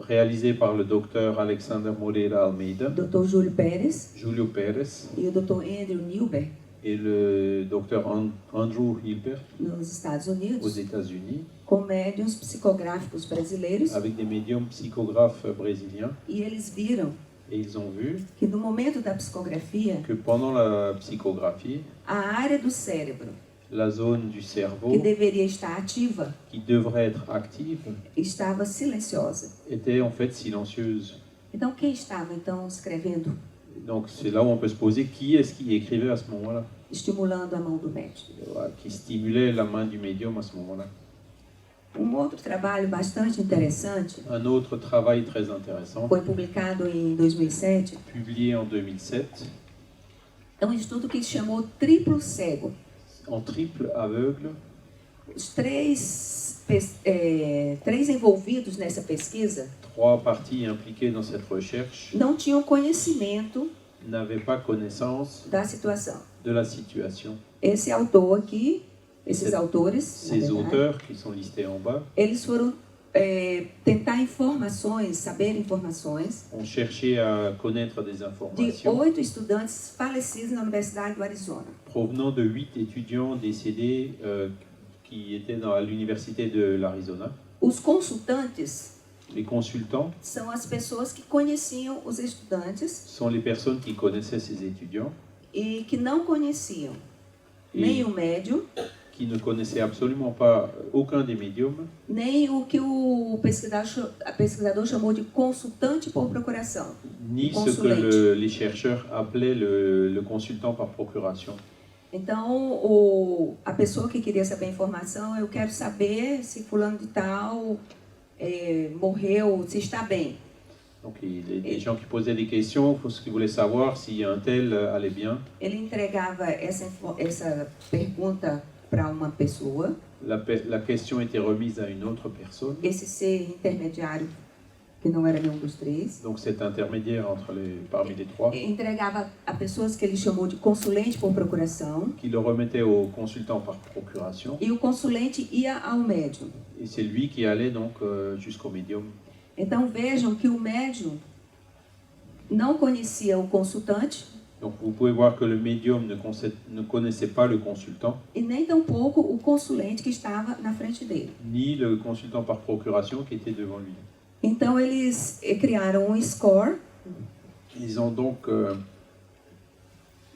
réalisé par le docteur Alexander Moreira Almeida, Dr. Júlio Pérez Julio Pérez e o Dr. Andrew Newberg, et le docteur Andrew Hilbert nos Estados aux Unidos, États-Unis, com médiuns psicográficos brasileiros, avec des médiums psychographes brésiliens. e eles viram Et ils ont vu que no momento da psicografia, que pendant la psychographie, a área do cérebro la zone du cerveau que deveria estar ativa qui devrait être active estava silenciosa. était en fait silencieuse. Então, quem estava então escrevendo, Donc c'est là où on peut se poser qui est-ce qui écrivait à ce moment-là, estimulando a mão do médium? qui stimulait la main du médium à ce moment-là. Outro trabalho bastante interessante Un autre travail très intéressant, foi publicado em 2007. publié en 2007, É um estudo que se chamou Triplo Cego. en triple aveugle. Os três envolvidos nessa pesquisa 3 parties impliquées dans cette recherche não tinham conhecimento n'avaient pas connaissance da situação. de la situation. Esse autor aqui, esses autores, na Ces verdade, auteurs qui sont listés en bas eles foram tentar informações, saber informações ont cherché à connaître des de informations 8 estudantes falecidos na Universidade do Arizona. provenant de 8 étudiants décédés qui étaient à l'université de l'Arizona. Os consultantes Les consultants são as pessoas que conheciam os estudantes sont les personnes qui connaissaient ces étudiants, e que não conheciam nem o médium, qui ne connaissaient absolument pas aucun des médiums, nem o que o pesquisador chamou de consultante por procuração. ni ce que Consulente. les chercheurs appelaient le consultant par procuration. Então, a pessoa que queria saber a informação, eu quero saber se fulano de tal morreu, se está bem. Donc les gens qui posaient des questions, qui voulaient savoir si un tel allait bien. Ele entregava essa pergunta para uma pessoa, La question était remise à une autre personne. esse ser intermediário, que não era nenhum dos três, Donc cet intermédiaire parmi les trois, entregava a pessoas que ele chamou de consulente por procuração, qui le remettait au consultant par procuration. e o consulente ia ao médium. Et c'est lui qui allait donc jusqu'au médium. Então vejam que o médium não conhecia o consultante Donc vous pouvez voir que le médium ne connaissait pas le consultant, e nem tampouco o consulente que estava na frente dele. ni le consultant par procuration qui était devant lui. Então eles criaram um score Ils ont donc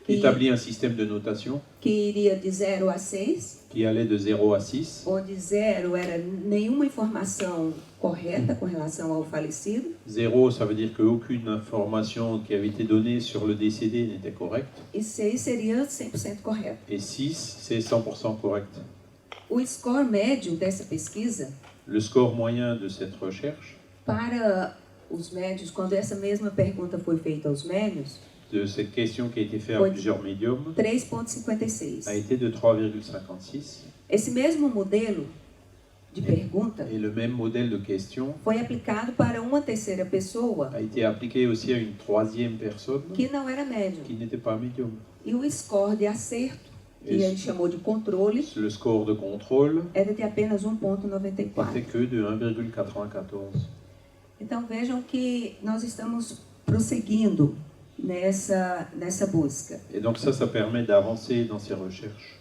établi un système de notation que iria de 0 a 6, qui allait de 0 à 6. onde 0 era nenhuma informação correta com relação ao falecido, 0, ça veut dire qu'aucune information qui avait été donnée sur le décédé n'était correcte. e 6 seria 100% correto. Et 6, c'est 100% correct. O score médio dessa pesquisa, Le score moyen de cette recherche, para os médios, quando essa mesma pergunta foi feita aos médios, de cette question qui a été faite à Oui. plusieurs médiums, 3,56. a été de 3,56. Esse mesmo modelo de pergunta Et le même modèle de question foi aplicado para uma terceira pessoa a été appliqué aussi à une troisième personne que não era médium. qui n'était pas médium. E o score de acerto, que Isso. ele chamou de controle, Le score de contrôle era de apenas n'était 1,94. que de 1,94. Então vejam que nós estamos prosseguindo nessa busca. Et donc ça permet d'avancer dans ces recherches.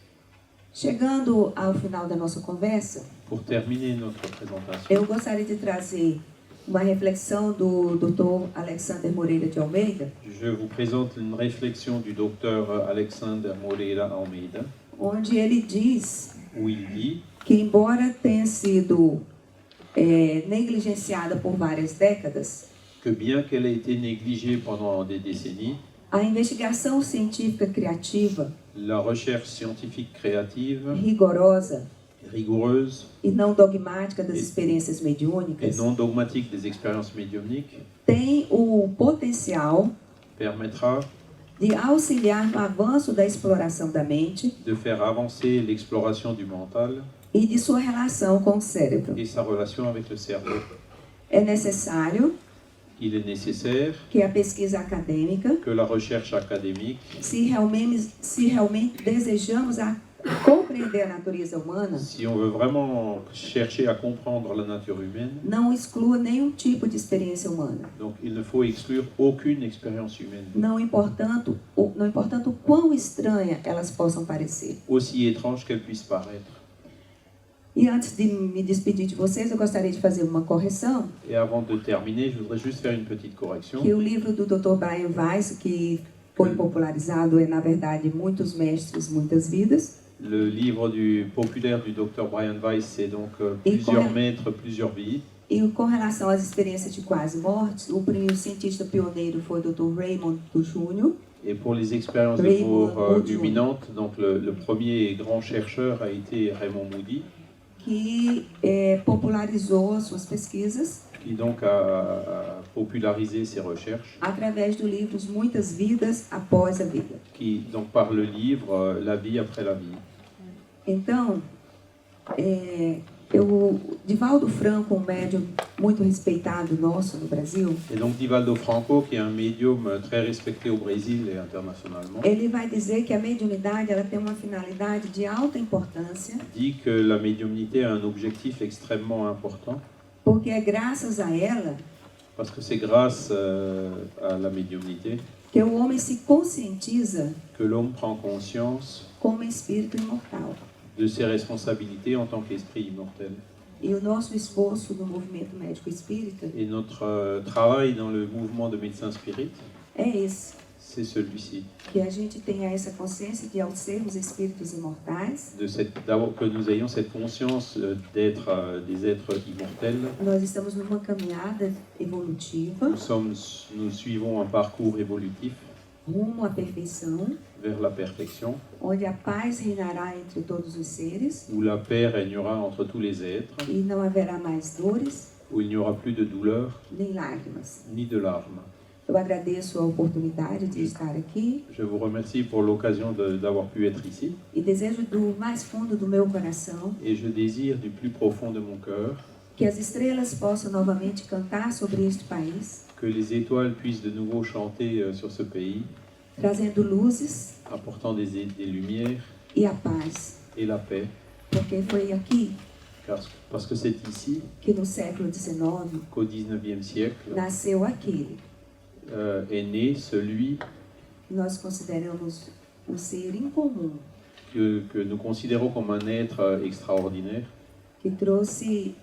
Chegando ao final da nossa conversa, Pour terminer notre présentation, eu gostaria de trazer uma reflexão do Dr. Alexander Moreira de Almeida, je vous présente une réflexion du docteur Alexander Moreira Almeida, onde ele diz où il dit que, embora tenha sido negligenciada por várias décadas, que bien qu'elle ait été négligée pendant des décennies, a investigação científica criativa, la recherche scientifique créative, rigorosa rigoureuse e não dogmática das E- experiências et mediúnicas, non dogmatique des expériences médiumniques tem o potencial permettra de auxiliar no avanço da exploração da mente de faire avancer l'exploration du mental e de sua relação com o cérebro. et sa relation avec le cerveau. É necessário Il est nécessaire que a pesquisa acadêmica, que la recherche académique, se realmente desejamos compreender a natureza humana, si on veut vraiment chercher à comprendre la nature humaine, não exclua nenhum tipo de experiência humana, donc il ne faut exclure aucune expérience humaine, não importando o quão estranha elas possam parecer. aussi étrange qu'elle puisse paraître. E antes de me despedir de vocês, eu gostaria de fazer uma correção, Et avant de terminer, je voudrais juste faire une petite correction. que o livro do Dr. Brian Weiss, que foi popularizado, é, na verdade, Muitos Mestres, Muitas Vidas. Le livre populaire du Dr. Brian Weiss, c'est donc Et plusieurs comment- maîtres, plusieurs vies. E com relação às experiências de quase mortes, o primeiro cientista pioneiro foi o Dr. Raymond Jr., Et pour les expériences de Raymond mort Moody. imminente, donc le premier grand chercheur a été Raymond Moody, que popularizou as suas pesquisas qui donc a popularisé ses recherches, através do livro Muitas Vidas Após a Vida. qui donc par le livre La vie après la vie. Então, Divaldo Franco, um médium muito respeitado nosso no Brasil, Et donc Divaldo Franco, qui est un médium très respecté au Brésil et internationalement, ele vai dizer que a mediunidade ela tem uma finalidade de alta importância, dit que la médiumnité a un objectif extrêmement important, porque é graças a ela parce que c'est grâce à la médiumnité que o homem se conscientiza que l'homme prend conscience como espírito imortal. de ses responsabilités en tant qu'esprit immortel. E o nosso esforço no movimento médico espírita Et notre travail dans le mouvement de médecins spirites, é esse, c'est celui-ci. que a gente tenha essa consciência de, ao sermos espíritos imortais, D'abord que nous ayons cette conscience d'être des êtres immortels. nós estamos numa caminhada evolutiva Nous suivons un parcours évolutif rumo à perfeição, vers la perfection, onde a paz reinará entre todos os seres où la paix régnera entre tous les êtres, e não haverá mais dores où il n'y aura plus de douleur nem lágrimas. ni de larmes. Eu agradeço a oportunidade de estar aqui Je vous remercie pour l'occasion d'avoir pu être ici e desejo do mais fundo do meu coração et je désire du plus profond de mon cœur que as estrelas possam novamente cantar sobre este país, que les étoiles puissent de nouveau chanter sur ce pays, trazendo luzes apportant des lumières e a paz, et la paix, porque foi aqui parce que c'est ici que no século XIX qu'au XIXe siècle nasceu aquele est né celui que nós consideramos um ser incomum, que nous considérons comme un être extraordinaire, que trouxe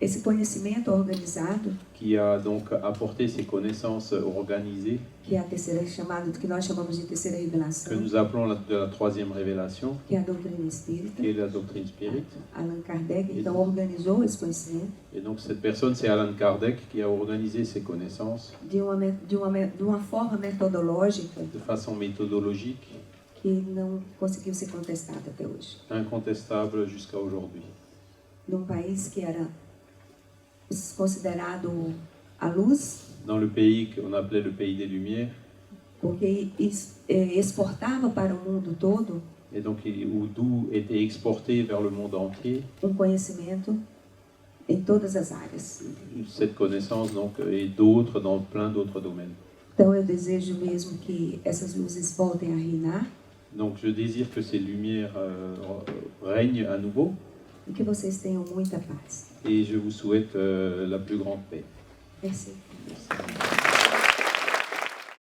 esse conhecimento organizado, qui a donc apporté ses connaissances organisées, que é a terceira chamada, que nós chamamos de terceira que revelação, nous appelons de la troisième révélation, que é a doutrina espírita. qui est la doctrine spirit. Allan Kardec então organizou esse conhecimento Et donc cette personne, c'est Allan Kardec qui a organisé ces connaissances de uma forma metodológica de façon méthodologique, que não conseguiu ser contestada até hoje. incontestable jusqu'à aujourd'hui. Num país que era considerado a luz, Dans le pays qu'on appelait le pays des Lumières, porque exportava para o mundo todo et donc d'où était exporté vers le monde entier conhecimento em todas as áreas. cette connaissance donc, et d'autres dans plein d'autres domaines. Então eu desejo mesmo que essas luzes voltem a reinar Donc je désire que ces lumières règnent à nouveau e que vocês tenham muita paz. et je vous souhaite la plus grande paix. Merci. Merci.